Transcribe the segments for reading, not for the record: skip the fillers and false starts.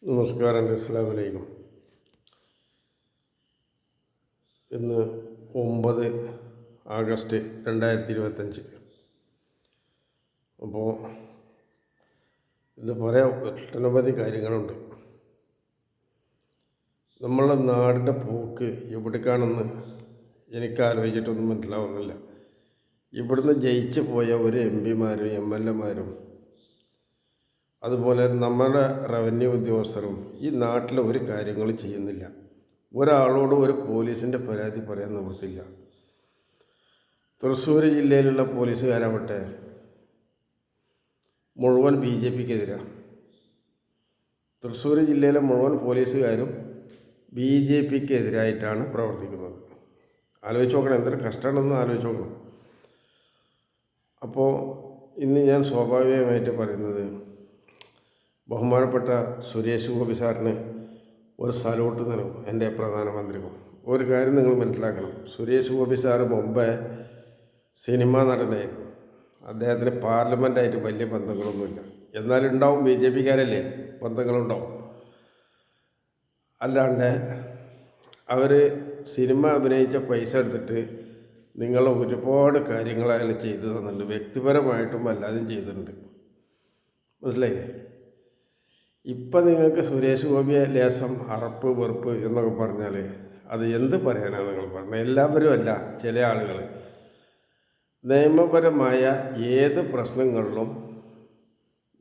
നമസ്കാരം. അസ്സലാമു അലൈക്കും. ഇന്ന് 9 ആഗസ്റ്റ് 2025. അപ്പോൾ ഇന്ന് പറയാൻ ഒട്ടനവധി കാര്യങ്ങളുണ്ട്. നമ്മളെ നാടിൻ്റെ പോക്ക് എവിടേക്കാണെന്ന് എനിക്ക് ആലോചിച്ചിട്ടൊന്നും മനസ്സിലാവുന്നില്ല. ഇവിടുന്ന് ജയിച്ചു പോയ ഒരു എം എൽ എമാരും അതുപോലെ നമ്മുടെ റവന്യൂ ഉദ്യോഗസ്ഥരും ഈ നാട്ടിലെ ഒരു കാര്യങ്ങളും ചെയ്യുന്നില്ല. ഒരാളോട് ഒരു പോലീസിൻ്റെ പരാതി പറയാൻ നിവൃത്തില്ല. തൃശ്ശൂർ ജില്ലയിലുള്ള പോലീസുകാരാവട്ടെ മുഴുവൻ BJPക്കെതിരാണ്. തൃശ്ശൂർ ജില്ലയിലെ മുഴുവൻ പോലീസുകാരും BJPക്കെതിരായിട്ടാണ് പ്രവർത്തിക്കുന്നത്. ആലോചിച്ച് നോക്കണം, എന്തൊരു കഷ്ടമാണെന്ന് ആലോചിച്ച് നോക്കണം. അപ്പോൾ ഇന്ന് ഞാൻ സ്വാഭാവികമായിട്ട് പറയുന്നത്, ബഹുമാനപ്പെട്ട സുരേഷ് ഗോപി സാറിന് ഒരു സല്യൂട്ട് നൽകും. എൻ്റെ പ്രധാനമന്ത്രിക്കും ഒരു കാര്യം നിങ്ങൾ മനസ്സിലാക്കണം. സുരേഷ് ഗോപി സാറ് മുമ്പേ സിനിമാ നടനായിരുന്നു. അദ്ദേഹത്തിന് പാർലമെൻറ്റായിട്ട് വലിയ ബന്ധങ്ങളൊന്നുമില്ല. എന്നാലും ഉണ്ടാവും, BJPക്കാരല്ലേ, ബന്ധങ്ങളുണ്ടാവും. അല്ലാണ്ട് അവർ സിനിമ അഭിനയിച്ച പൈസ എടുത്തിട്ട് നിങ്ങൾ ഒരുപാട് കാര്യങ്ങൾ അയാൾ ചെയ്തു തന്നിട്ടുണ്ട്. വ്യക്തിപരമായിട്ടും എല്ലാതും ചെയ്തിട്ടുണ്ട്. മനസ്സിലായില്ലേ? ഇപ്പം നിങ്ങൾക്ക് സുരേഷ് ഗോപിയെ ലേശം അറപ്പ് വെറുപ്പ് എന്നൊക്കെ പറഞ്ഞാൽ അത് എന്ത് പറയാനാണ് നിങ്ങൾ പറഞ്ഞത്? എല്ലാവരും അല്ല, ചില ആളുകൾ നിയമപരമായ ഏത് പ്രശ്നങ്ങളിലും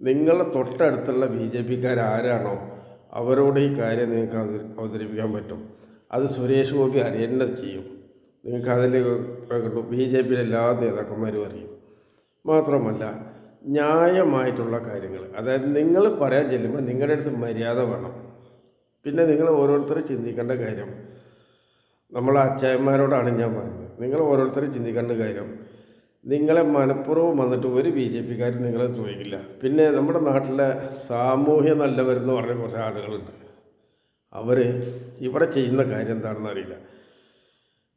നിങ്ങളെ തൊട്ടടുത്തുള്ള BJPക്കാരാരാണോ അവരോട് ഈ കാര്യം നിങ്ങൾക്ക് അവതരിപ്പിക്കാൻ പറ്റും. അത് സുരേഷ് ഗോപി അറിയേണ്ടത് ചെയ്യും. നിങ്ങൾക്ക് അതിൽ കിട്ടും. BJPയിലെ എല്ലാ നേതാക്കന്മാരും അറിയും. മാത്രമല്ല, ന്യായമായിട്ടുള്ള കാര്യങ്ങൾ, അതായത് നിങ്ങൾ പറയാൻ ചെല്ലുമ്പോൾ നിങ്ങളുടെ അടുത്ത് മര്യാദ വേണം. പിന്നെ നിങ്ങൾ ഓരോരുത്തരും ചിന്തിക്കേണ്ട കാര്യം, നമ്മളെ അച്ചായന്മാരോടാണ് ഞാൻ പറയുന്നത്, നിങ്ങൾ ഓരോരുത്തരും ചിന്തിക്കേണ്ട കാര്യം, നിങ്ങളെ മനഃപൂർവ്വം വന്നിട്ട് ഒരു BJPക്കാരും നിങ്ങളെ ചോദിക്കില്ല. പിന്നെ നമ്മുടെ നാട്ടിലെ സാമൂഹ്യ നല്ലവരെന്ന് പറഞ്ഞ കുറച്ച് ആളുകളുണ്ട്. അവർ ഇവിടെ ചെയ്യുന്ന കാര്യം എന്താണെന്ന് അറിയില്ല.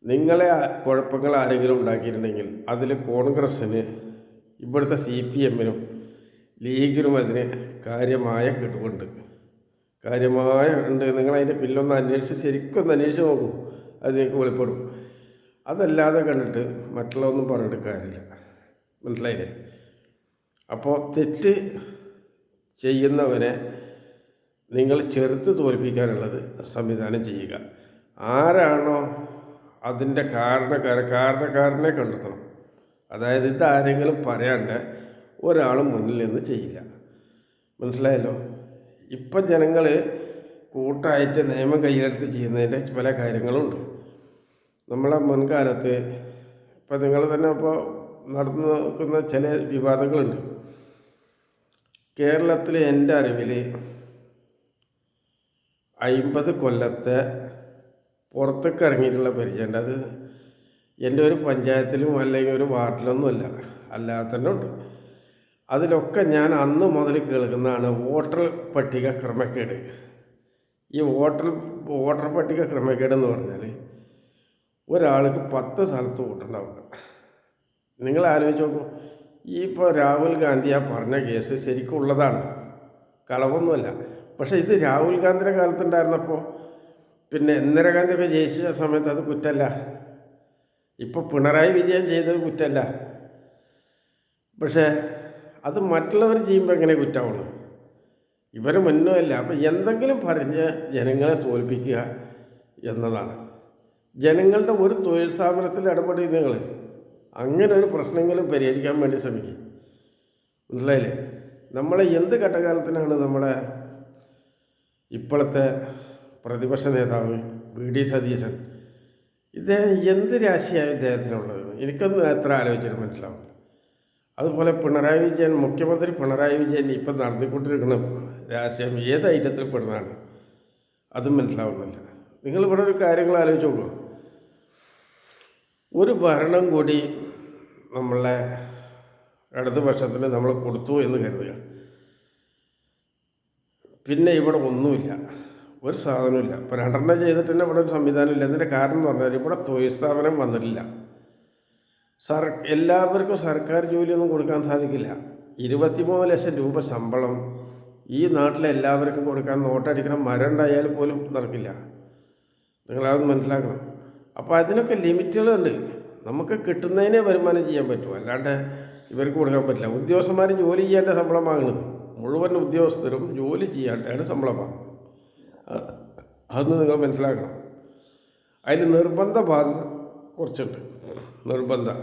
നിങ്ങളെ കുഴപ്പങ്ങൾ ആരെങ്കിലും ഉണ്ടാക്കിയിട്ടുണ്ടെങ്കിൽ അതിൽ കോൺഗ്രസ്സിന്, ഇവിടുത്തെ CPMനും ലീഗിനും അതിന് കാര്യമായ കിടവുണ്ട്, കാര്യമായ ഉണ്ട്. നിങ്ങളതിൻ്റെ പിന്നൊന്ന് അന്വേഷിച്ച് ശരിക്കൊന്ന് അന്വേഷിച്ച് നോക്കൂ, അത് നിങ്ങൾക്ക് വെളിപ്പെടും. അതല്ലാതെ കണ്ടിട്ട് മറ്റുള്ളതൊന്നും പറഞ്ഞിട്ട് കാര്യമില്ല. മനസ്സിലായില്ലേ? അപ്പോൾ തെറ്റ് ചെയ്യുന്നവനെ നിങ്ങൾ ചെറുത്ത് തോൽപ്പിക്കാനുള്ളത് സംവിധാനം ചെയ്യുക. ആരാണോ അതിൻ്റെ കാരണക്കാരനെ കണ്ടെത്തണം. അതായത് ഇതാരെങ്കിലും പറയാണ്ട് ഒരാളും മുന്നിൽ നിന്ന് ചെയ്യില്ല. മനസ്സിലായല്ലോ? ഇപ്പം ജനങ്ങൾ കൂട്ടായിട്ട് നിയമം കയ്യിലെടുത്ത് ചെയ്യുന്നതിൻ്റെ പല കാര്യങ്ങളുണ്ട്. നമ്മളെ മുൻകാലത്ത് ഇപ്പം നിങ്ങൾ തന്നെ ഇപ്പോൾ നടന്നു നോക്കുന്ന ചില വിവാദങ്ങളുണ്ട്. കേരളത്തിൽ എൻ്റെ അറിവിൽ 50 കൊല്ലത്തെ പുറത്തേക്ക് ഇറങ്ങിയിട്ടുള്ള പരിചയമുണ്ട്. അത് എൻ്റെ ഒരു പഞ്ചായത്തിലും അല്ലെങ്കിൽ ഒരു വാർഡിലൊന്നുമല്ല, അല്ലാതെ തന്നെ ഉണ്ട്. അതിലൊക്കെ ഞാൻ അന്ന് മുതൽ കേൾക്കുന്നതാണ് വോട്ടർ പട്ടിക ക്രമക്കേട്. ഈ വോട്ടർ പട്ടിക ക്രമക്കേടെന്ന് പറഞ്ഞാൽ ഒരാൾക്ക് 10 സ്ഥലത്ത് വോട്ടുണ്ടാവുക. നിങ്ങൾ ആലോചിച്ച് നോക്കൂ. ഈ ഇപ്പോൾ രാഹുൽ ഗാന്ധി ആ പറഞ്ഞ കേസ് ശരിക്കും ഉള്ളതാണ്, കളവൊന്നുമല്ല. പക്ഷേ ഇത് രാഹുൽ ഗാന്ധിയുടെ കാലത്തുണ്ടായിരുന്നപ്പോൾ, പിന്നെ ഇന്ദിരാഗാന്ധിയൊക്കെ ജയിച്ച സമയത്ത് അത് കുറ്റമല്ല. ഇപ്പോൾ പിണറായി വിജയൻ ചെയ്തത് കുറ്റമല്ല. പക്ഷേ അത് മറ്റുള്ളവർ ചെയ്യുമ്പോൾ എങ്ങനെ കുറ്റമാവുള്ളൂ? ഇവർ മുന്നുമല്ല. അപ്പോൾ എന്തെങ്കിലും പറഞ്ഞ് ജനങ്ങളെ തോൽപ്പിക്കുക എന്നതാണ്. ജനങ്ങളുടെ ഒരു തൊഴിൽ സ്ഥാപനത്തിൽ ഇടപെടുക. നിങ്ങൾ അങ്ങനെ ഒരു പ്രശ്നങ്ങളും പരിഹരിക്കാൻ വേണ്ടി ശ്രമിക്കും. മനസ്സിലായില്ലേ? നമ്മളെ എന്ത് ഘട്ടകാലത്തിനാണ് നമ്മുടെ ഇപ്പോഴത്തെ പ്രതിപക്ഷ നേതാവ് VD സതീശൻ, ഇദ്ദേഹം എന്ത് രാശിയാണ് ഇദ്ദേഹത്തിനുള്ളത്? എനിക്കൊന്നും എത്ര ആലോചിച്ചിട്ട് മനസ്സിലാവും. അതുപോലെ പിണറായി വിജയൻ, മുഖ്യമന്ത്രി പിണറായി വിജയൻ ഇപ്പം നടത്തിക്കൊണ്ടിരിക്കുന്ന രാഷ്ട്രീയം ഏത് ഐറ്റത്തിൽ പെടുന്നതാണ് അതും മനസ്സിലാവുന്നില്ല. നിങ്ങളിവിടെ ഒരു കാര്യങ്ങൾ ആലോചിച്ച് നോക്കുക. ഒരു ഭരണം കൂടി നമ്മളെ ഇടതുപക്ഷത്തിന് നമ്മൾ കൊടുത്തു എന്ന് കരുതുക. പിന്നെ ഇവിടെ ഒന്നുമില്ല, ഒരു സാധനമില്ല. ഇപ്പോൾ 2 ചെയ്തിട്ട് തന്നെ ഇവിടെ ഒരു സംവിധാനമില്ല. ഇതിൻ്റെ കാരണം എന്ന് പറഞ്ഞാൽ ഇവിടെ തൊഴിൽ സ്ഥാപനം വന്നിട്ടില്ല. എല്ലാവർക്കും സർക്കാർ ജോലിയൊന്നും കൊടുക്കാൻ സാധിക്കില്ല. 23 ലക്ഷം രൂപ ശമ്പളം ഈ നാട്ടിലെ എല്ലാവർക്കും കൊടുക്കാൻ നോട്ടടിക്കണം മരം ഉണ്ടായാൽ പോലും നടക്കില്ല. നിങ്ങളത് മനസ്സിലാക്കണം. അപ്പോൾ അതിനൊക്കെ ലിമിറ്റുകളുണ്ട്. നമുക്ക് കിട്ടുന്നതിനെ വരുമാനം ചെയ്യാൻ പറ്റും, അല്ലാണ്ട് ഇവർക്ക് കൊടുക്കാൻ പറ്റില്ല. ഉദ്യോഗസ്ഥന്മാരും ജോലി ചെയ്യേണ്ട ശമ്പളം വാങ്ങുന്നത്, മുഴുവൻ ഉദ്യോഗസ്ഥരും ജോലി ചെയ്യാണ്ടാണ് ശമ്പളം വാങ്ങുന്നത്. അതൊന്ന് നിങ്ങൾ മനസ്സിലാക്കണം. അതിൽ നിർബന്ധ ബാധ്യത കുറച്ചുണ്ട്. നിർബന്ധം,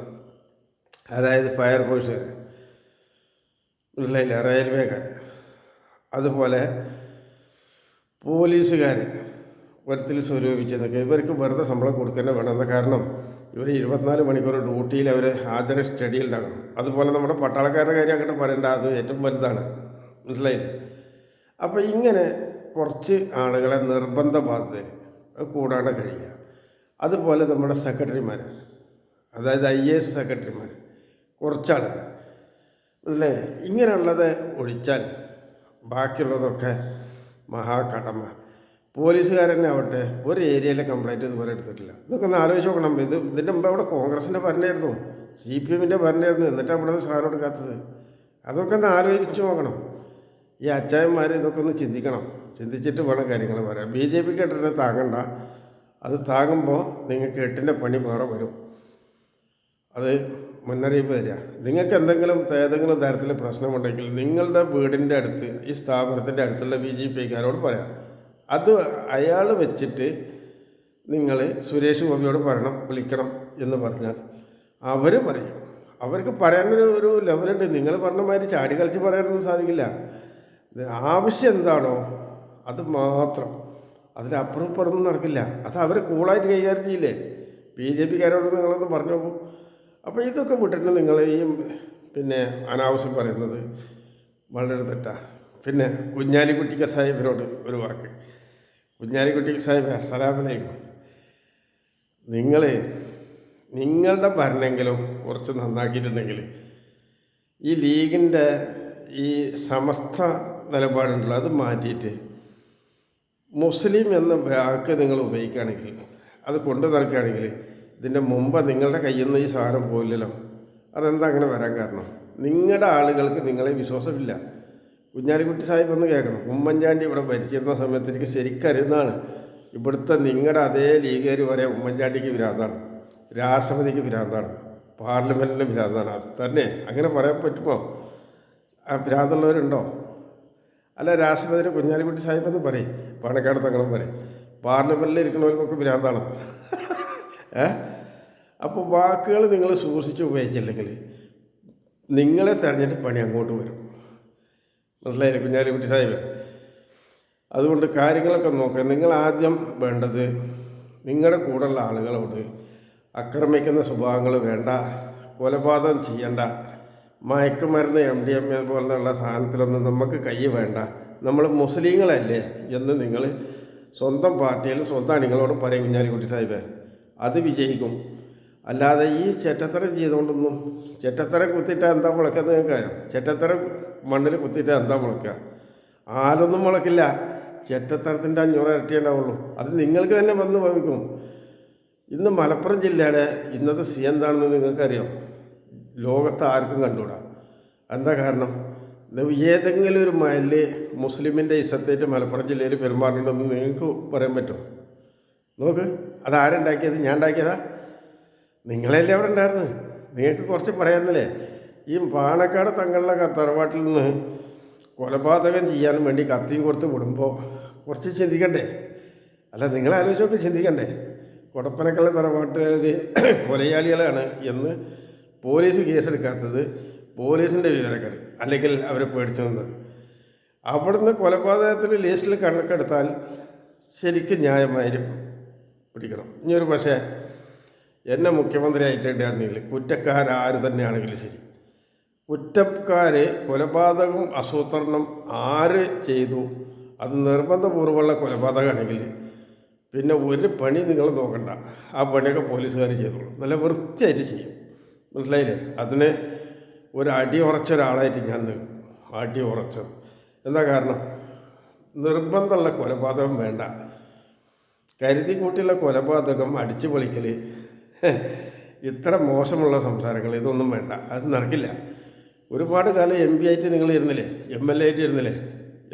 അതായത് ഫയർഫോഴ്സുകാർ, മനസ്സിലായില്ല, റെയിൽവേക്കാർ, അതുപോലെ പോലീസുകാർ വരത്തിൽ സ്വരൂപിച്ചതൊക്കെ ഇവർക്ക് വെറുതെ ശമ്പളം കൊടുക്കേണ്ട വേണമെന്ന കാരണം ഇവർ 24 മണിക്കൂർ ഡ്യൂട്ടിയിൽ അവർ ഹാജർ സ്റ്റഡിയിൽ ഉണ്ടാകണം. അതുപോലെ നമ്മുടെ പട്ടാളക്കാരുടെ കാര്യം അങ്ങോട്ട് പറയേണ്ട, അത് ഏറ്റവും വലുതാണ്, മനസ്സിലായില്ലേ. അപ്പോൾ ഇങ്ങനെ കുറച്ച് ആളുകളെ നിർബന്ധ ബാധ്യതയിൽ കൂടാണ്ട് കഴിയുക. അതുപോലെ നമ്മുടെ സെക്രട്ടറിമാർ, അതായത് IAS സെക്രട്ടറിമാർ കുറച്ചാളുകൾ, അല്ലേ, ഇങ്ങനെയുള്ളത് ഒഴിച്ചാൽ ബാക്കിയുള്ളതൊക്കെ മഹാകടമ. പോലീസുകാരനെ ആവട്ടെ ഒരു ഏരിയയിലെ കംപ്ലൈൻറ്റ് ഇതുപോലെ എടുത്തിട്ടില്ല. ഇതൊക്കെ ഒന്ന് ആലോചിച്ച് നോക്കണം. ഇതിൻ്റെ മുമ്പ് അവിടെ കോൺഗ്രസിൻ്റെ ഭരണമായിരുന്നു, CPMൻ്റെ ഭരണമായിരുന്നു, എന്നിട്ട് അവിടെ സാധനം എടുക്കാത്തത്. അതൊക്കെ ഒന്ന് ആലോചിച്ച് നോക്കണം. ഈ അച്ചായന്മാർ ഇതൊക്കെ ഒന്ന് ചിന്തിക്കണം. ചിന്തിച്ചിട്ട് വേണം കാര്യങ്ങൾ പറയാം. BJP കേട്ടിട്ട് താങ്ങണ്ട. അത് താങ്ങുമ്പോൾ നിങ്ങൾക്ക് 8ൻ്റെ പണി വേറെ വരും. അത് മുന്നറിയിപ്പ് തരിക. നിങ്ങൾക്ക് ഏതെങ്കിലും തരത്തിൽ പ്രശ്നമുണ്ടെങ്കിൽ നിങ്ങളുടെ വീടിൻ്റെ അടുത്ത്, ഈ സ്ഥാപനത്തിൻ്റെ അടുത്തുള്ള BJPക്കാരോട് പറയാം. അത് അയാൾ വെച്ചിട്ട് നിങ്ങൾ സുരേഷ് ഗോപിയോട് വിളിക്കണം എന്ന് പറഞ്ഞാൽ അവർ പറയും. അവർക്ക് പറയാനൊരു ലെവലുണ്ട്. നിങ്ങൾ പറഞ്ഞ മാതിരി ചാടി കളിച്ച് പറയാനൊന്നും സാധിക്കില്ല. ആവശ്യം എന്താണോ അത് മാത്രം, അതിലപ്പുറം നടക്കില്ല. അത് അവർ കൂളായിട്ട് കൈകാര്യം ചെയ്യില്ലേ. BJPക്കാരോട് നിങ്ങളൊന്ന് പറഞ്ഞു നോക്കൂ. അപ്പോൾ ഇതൊക്കെ വിട്ടിട്ട് നിങ്ങൾ ഈ അനാവശ്യം പറയുന്നത് വളരെ തെറ്റാണ്. പിന്നെ കുഞ്ഞാലിക്കുട്ടി സാഹിബിനോട് ഒരു വാക്ക്. കുഞ്ഞാലിക്കുട്ടി സാഹിബ് അസ്സലാമലൈക്കും. നിങ്ങളുടെ ഭരണമെങ്കിലും കുറച്ച് നന്നാക്കിയിട്ടുണ്ടെങ്കിൽ ഈ ലീഗിൻ്റെ ഈ സമസ്ത നിലപാടുണ്ടല്ലോ അത് മാറ്റിയിട്ട് മുസ്ലിം എന്ന വാക്ക് നിങ്ങൾ ഉപയോഗിക്കുകയാണെങ്കിൽ, അത് കൊണ്ടു നടക്കുകയാണെങ്കിൽ, ഇതിൻ്റെ മുമ്പ് നിങ്ങളുടെ കയ്യിൽ നിന്ന് ഈ സാധനം പോയില്ലല്ലോ. അതെന്താ അങ്ങനെ വരാൻ കാരണം? നിങ്ങളുടെ ആളുകൾക്ക് നിങ്ങളെ വിശ്വാസമില്ല. കുഞ്ഞാലിക്കുട്ടി സാഹിബ് ഒന്ന് കേൾക്കണം. ഉമ്മൻചാണ്ടി ഇവിടെ ഭരിച്ചിരുന്ന സമയത്ത് എനിക്ക് ശരിക്കറിയുന്നതാണ്. ഇവിടുത്തെ നിങ്ങളുടെ അതേ ലീഗുകാർ വരെ ഉമ്മൻചാണ്ടിക്ക് ഭ്രാന്താണ്, രാഷ്ട്രപതിക്ക് ഭ്രാന്താണ്, പാർലമെൻറ്റിന് ഭ്രാന്താണ്. അത് തന്നെ അങ്ങനെ പറയാൻ പറ്റുമോ? ആ ഭ്രാന്തുള്ളവരുണ്ടോ? അല്ല, രാഷ്ട്രപതി കുഞ്ഞാലിക്കുട്ടി സാഹിബ് എന്ന് പറയും, പാണക്കാട് തങ്ങളും പറയും, പാർലമെൻറ്റിൽ ഇരിക്കുന്നവർക്കൊക്കെ ഭ്രാന്താണ്. അപ്പോൾ വാക്കുകൾ നിങ്ങൾ സൂക്ഷിച്ച് ഉപയോഗിച്ചില്ലെങ്കിൽ നിങ്ങളെ തെരഞ്ഞിട്ട് പണി അങ്ങോട്ട് വരും. മനസ്സിലായില്ലേ കുഞ്ഞാലിക്കുട്ടി സാഹിബ്? അതുകൊണ്ട് കാര്യങ്ങളൊക്കെ നോക്കുക. നിങ്ങൾ ആദ്യം വേണ്ടത് നിങ്ങളുടെ കൂടെയുള്ള ആളുകളോട് ആക്രമിക്കുന്ന സ്വഭാവങ്ങൾ വേണ്ട, കൊലപാതകം ചെയ്യണ്ട, മയക്കുമരുന്ന് MDMA പോലുള്ള സാധനത്തിലൊന്നും നമുക്ക് കൈ വേണ്ട, നമ്മൾ മുസ്ലിങ്ങളല്ലേ എന്ന് നിങ്ങൾ സ്വന്തം പാർട്ടിയിലും സ്വന്തം അണികളോട് പറയും. കുഞ്ഞാലിക്കുട്ടി സാഹിബ് അത് വിജയിക്കും. അല്ലാതെ ഈ ചെറ്റത്തരം ചെയ്തുകൊണ്ടൊന്നും, ചെറ്റത്തരം കുത്തിയിട്ടാൽ എന്താ മുളയ്ക്കുന്നത് നിങ്ങൾക്ക് അറിയാം. ചെറ്റത്തരം മണ്ണിൽ കുത്തിയിട്ടാൽ എന്താ മുളയ്ക്കുക? ആലൊന്നും മുളക്കില്ല. ചെറ്റത്തരത്തിൻ്റെ 500 ഇരട്ടി ഉണ്ടാവുള്ളൂ. അത് നിങ്ങൾക്ക് തന്നെ വന്ന് ഭവിക്കും. ഇന്ന് മലപ്പുറം ജില്ലയുടെ ഇന്നത്തെ എന്താണെന്ന് നിങ്ങൾക്കറിയാം. ലോകത്ത് ആർക്കും കണ്ടുകൂടാ. എന്താ കാരണം? ഏതെങ്കിലും ഒരു മയലിൽ മുസ്ലിമിൻ്റെ ഇസത്തേറ്റ് മലപ്പുറം ജില്ലയിൽ പെരുമാറുന്നുണ്ടെന്ന് നിങ്ങൾക്ക് പറയാൻ പറ്റുമോ? നോക്ക്, അതാരുണ്ടാക്കിയത്? ഞാൻ ഉണ്ടാക്കിയതാ? നിങ്ങളല്ലേ അവിടെ ഉണ്ടായിരുന്നു? നിങ്ങൾക്ക് കുറച്ച് പറയാമെന്നല്ലേ? ഈ പാണക്കാട് തങ്ങളുടെ തറവാട്ടിൽ നിന്ന് കൊലപാതകം ചെയ്യാൻ വേണ്ടി കത്തിയും കൊടുത്ത് വിടുമ്പോൾ കുറച്ച് ചിന്തിക്കണ്ടേ? അല്ല, നിങ്ങൾ ആലോചിച്ചൊക്കെ ചിന്തിക്കണ്ടേ? കൊടപ്പനക്കള്ള തറവാട്ടുകാർ കൊലയാളികളാണ് എന്ന് പോലീസ് കേസെടുക്കാത്തത് പോലീസിൻ്റെ വിവരക്കേട്, അല്ലെങ്കിൽ അവരെ പേടിച്ചു നിന്നത്. അവിടുന്ന് കൊലപാതകത്തിൽ ലിസ്റ്റിൽ കണക്കെടുത്താൽ ശരിക്കും ന്യായമായി പിടിക്കണം. ഇനിയൊരു പക്ഷേ എന്നെ മുഖ്യമന്ത്രി ആയിട്ടുണ്ടായിരുന്നില്ല, കുറ്റക്കാരാര് തന്നെയാണെങ്കിലും ശരി, കുറ്റക്കാർ കൊലപാതകം ആസൂത്രണം ആര് ചെയ്തു, അത് നിർബന്ധപൂർവ്വമുള്ള കൊലപാതകമാണെങ്കിൽ പിന്നെ ഒരു പണി നിങ്ങൾ നോക്കണ്ട. ആ പണിയൊക്കെ പോലീസുകാർ ചെയ്തോളൂ, നല്ല വൃത്തിയായിട്ട് ചെയ്യും. മനസ്സിലായില്ലേ? അതിന് ഒരു അടി ഉറച്ച ഒരാളായിട്ട് ഞാൻ നിൽക്കും. അടി ഉറച്ചത് എന്താ കാരണം? നിർബന്ധമുള്ള കൊലപാതകം വേണ്ട. കരുതി കൂട്ടിയുള്ള കൊലപാതകം, അടിച്ചു പൊളിക്കൽ, ഇത്ര മോശമുള്ള സംസാരങ്ങൾ, ഇതൊന്നും വേണ്ട. അത് നടക്കില്ല. ഒരുപാട് കാലം MP ആയിട്ട് നിങ്ങൾ ഇരുന്നില്ലേ, MLA ആയിട്ട് ഇരുന്നില്ലേ,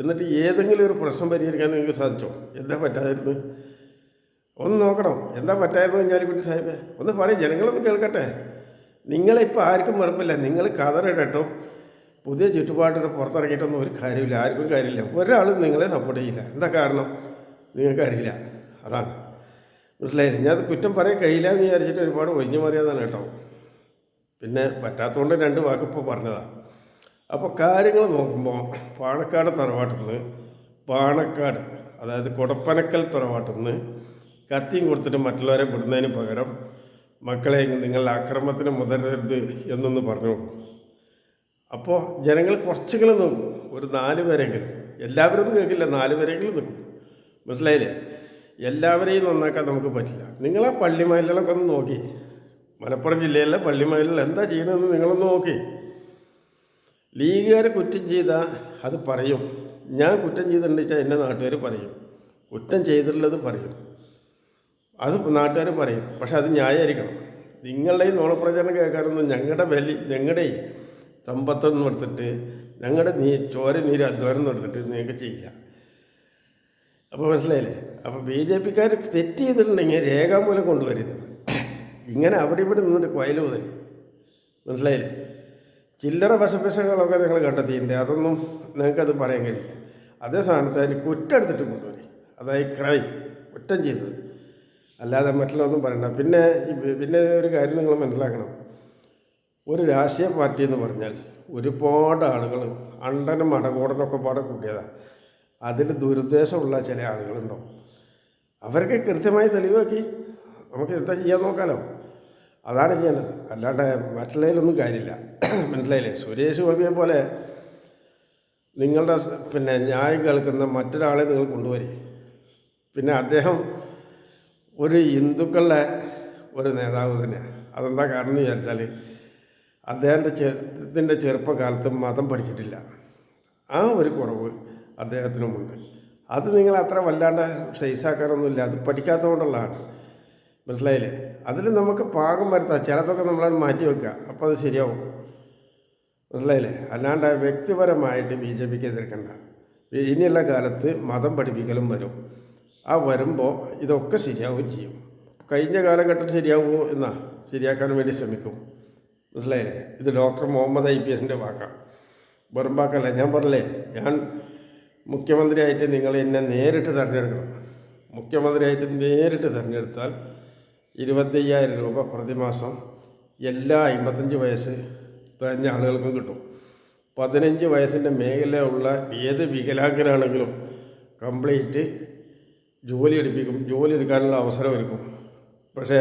എന്നിട്ട് ഏതെങ്കിലും ഒരു പ്രശ്നം പരിഹരിക്കാൻ നിങ്ങൾക്ക് സാധിച്ചോ? എന്താ പറ്റാതിരുന്നത്? ഒന്ന് നോക്കണം. എന്താ പറ്റായിരുന്നു കുഞ്ഞാലിക്കുട്ടി സാഹിബേ? ഒന്ന് പറയും, ജനങ്ങളൊന്ന് കേൾക്കട്ടെ. നിങ്ങളിപ്പോൾ ആർക്കും വെറുപ്പില്ല. നിങ്ങൾ കതറിടട്ടോ, പുതിയ ചുറ്റുപാടിന് പുറത്തിറങ്ങിയിട്ടൊന്നും ഒരു കാര്യമില്ല, ആർക്കും കാര്യമില്ല. ഒരാളും നിങ്ങളെ സപ്പോർട്ട് ചെയ്യില്ല. എന്താ കാരണം? നിങ്ങൾക്കറിയില്ല, അതാണ്. മനസ്സിലായില്ല? ഞാൻ അത് കുറ്റം പറയാൻ കഴിയില്ല എന്ന് വിചാരിച്ചിട്ട് ഒരുപാട് ഒഴിഞ്ഞു മാറിയതാണ് കേട്ടോ. പിന്നെ പറ്റാത്തതുകൊണ്ട് 2 വാക്കിപ്പോൾ പറഞ്ഞതാണ്. അപ്പോൾ കാര്യങ്ങൾ നോക്കുമ്പോൾ പാണക്കാട് തറവാട്ടിൽ നിന്ന്, പാണക്കാട് അതായത് കൊടപ്പനക്കൽ തറവാട്ടിൽ നിന്ന് കത്തിയും കൊടുത്തിട്ട് മറ്റുള്ളവരെ വിടുന്നതിന് പകരം മക്കളെ നിങ്ങളുടെ ആക്രമണത്തിന് മുതലരുത് എന്നൊന്ന് പറഞ്ഞു. അപ്പോൾ ജനങ്ങൾ കുറച്ചെങ്കിലും നോക്കും, ഒരു 4 പേരെങ്കിലും. എല്ലാവരും ഒന്നും കേൾക്കില്ല, 4 പേരെങ്കിലും നിൽക്കും. മനസ്സിലായില്ലേ? എല്ലാവരെയും നന്നാക്കാൻ നമുക്ക് പറ്റില്ല. നിങ്ങളെ പള്ളിമയിലുകളൊക്കെ ഒന്ന് നോക്കി, മലപ്പുറം ജില്ലയിലെ പള്ളിമയിലിൽ എന്താ ചെയ്യണമെന്ന് നിങ്ങളൊന്ന് നോക്കി. ലീഗുകാർ കുറ്റം ചെയ്താൽ അത് പറയും. ഞാൻ കുറ്റം ചെയ്തിട്ടുണ്ടെന്ന് വെച്ചാൽ എൻ്റെ നാട്ടുകാർ പറയും, കുറ്റം ചെയ്തിട്ടുള്ളത് പറയും, അത് നാട്ടുകാർ പറയും. പക്ഷെ അത് ന്യായമായിരിക്കണം. നിങ്ങളുടെയും നുണപ്രചരണം കേൾക്കാനൊന്നും ഞങ്ങളുടെ സമ്പത്തൊന്നും എടുത്തിട്ട്, ഞങ്ങളുടെ ചോര നീര് അധ്വാനം എടുത്തിട്ട് നിങ്ങൾക്ക് ചെയ്യില്ല. അപ്പോൾ മനസ്സിലായില്ലേ? അപ്പോൾ BJPക്കാർ തെറ്റ് ചെയ്തിട്ടുണ്ടെങ്കിൽ രേഖാമൂലം കൊണ്ടുവരുന്നത്. ഇങ്ങനെ അവിടെ ഇവിടെ നിന്നിട്ട് കൊയൽ മുതൽ, മനസ്സിലായില്ലേ? ചില്ലറ വശപേശകളൊക്കെ നിങ്ങൾ കണ്ടെത്തിയിട്ടുണ്ട്, അതൊന്നും നിങ്ങൾക്കത് പറയാൻ കഴിയില്ല. അതേ സ്ഥാനത്ത് അതിന് കുറ്റം എടുത്തിട്ട് കൊണ്ടുവരും, അതായത് ക്രൈം, കുറ്റം ചെയ്തത്, അല്ലാതെ മറ്റുള്ളതൊന്നും പറയണ്ട. പിന്നെ ഒരു കാര്യം നിങ്ങൾ മനസ്സിലാക്കണം. ഒരു രാഷ്ട്രീയ പാർട്ടി എന്ന് പറഞ്ഞാൽ ഒരുപാട് ആളുകൾ അണ്ടനും അടകോടനൊക്കെ പാടെ കൂടിയതാണ്. അതിൽ ദുരുദ്ദേശമുള്ള ചില ആളുകളുണ്ടാവും. അവർക്ക് കൃത്യമായി തെളിവാക്കി നമുക്ക് എന്താ ചെയ്യാൻ നോക്കാമല്ലോ. അതാണ് ചെയ്യേണ്ടത്, അല്ലാണ്ട് മറ്റുള്ളതിലൊന്നും കാര്യമില്ല. മനസ്സിലായില്ലേ? സുരേഷ് ഗോപിയെ പോലെ നിങ്ങളുടെ ന്യായം കേൾക്കുന്ന മറ്റൊരാളെ നിങ്ങൾ കൊണ്ടുവരും. പിന്നെ അദ്ദേഹം ഒരു ഹിന്ദുക്കളുടെ ഒരു നേതാവ് തന്നെയാണ്. അതെന്താ കാരണം എന്ന് വിചാരിച്ചാൽ അദ്ദേഹത്തിൻ്റെ ചെറുപ്പകാലത്ത് മതം പഠിച്ചിട്ടില്ല. ആ ഒരു കുറവ് അദ്ദേഹത്തിനുമുണ്ട്. അത് നിങ്ങൾ അത്ര വല്ലാണ്ട് സൈസാക്കാനൊന്നുമില്ല, അത് പഠിക്കാത്തതുകൊണ്ടുള്ളതാണ്. മനസ്സിലായില്ലേ? അതിൽ നമുക്ക് പാകം വരുത്താം, ചിലതൊക്കെ നമ്മളത് മാറ്റി വെക്കുക, അപ്പോൾ അത് ശരിയാവും. മനസ്സിലായില്ലേ? അല്ലാണ്ട് വ്യക്തിപരമായിട്ട് BJPക്ക് എതിർക്കണ്ട. ഇനിയുള്ള കാലത്ത് മതം പഠിപ്പിക്കലും വരും. ആ വരുമ്പോൾ ഇതൊക്കെ ശരിയാവുകയും ചെയ്യും. കഴിഞ്ഞ കാലഘട്ടം ശരിയാവുമോ എന്നാ ശരിയാക്കാൻ വേണ്ടി ശ്രമിക്കും. മനസ്സിലായില്ലേ? ഇത് ഡോക്ടർ മുഹമ്മദ് IPSൻ്റെ വാക്കാണ്, വെറും വാക്കല്ല. ഞാൻ പറഞ്ഞില്ലേ, ഞാൻ മുഖ്യമന്ത്രിയായിട്ട് നിങ്ങൾ എന്നെ നേരിട്ട് തിരഞ്ഞെടുക്കണം. മുഖ്യമന്ത്രിയായിട്ട് നേരിട്ട് തിരഞ്ഞെടുത്താൽ 25,000 രൂപ പ്രതിമാസം എല്ലാ 55 വയസ്സ് തികഞ്ഞ ആളുകൾക്കും കിട്ടും. 15 വയസ്സിൻ്റെ മേഖലയുള്ള ഏത് വികലാംഗനാണെങ്കിലും കംപ്ലീറ്റ് ജോലി എടുക്കാനുള്ള അവസരം ഒരുക്കും. പക്ഷേ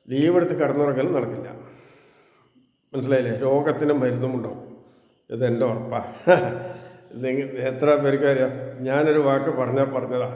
ലീവ് എടുത്ത് കടന്നുറങ്ങൽ നടക്കില്ല. മനസ്സിലായില്ലേ? രോഗത്തിന് മരുന്നും ഉണ്ടാവും. ഇതെൻ്റെ ഉറപ്പാണ്. എത്ര പേർക്ക് അറിയാം? ഞാനൊരു വാക്ക് പറഞ്ഞതാ.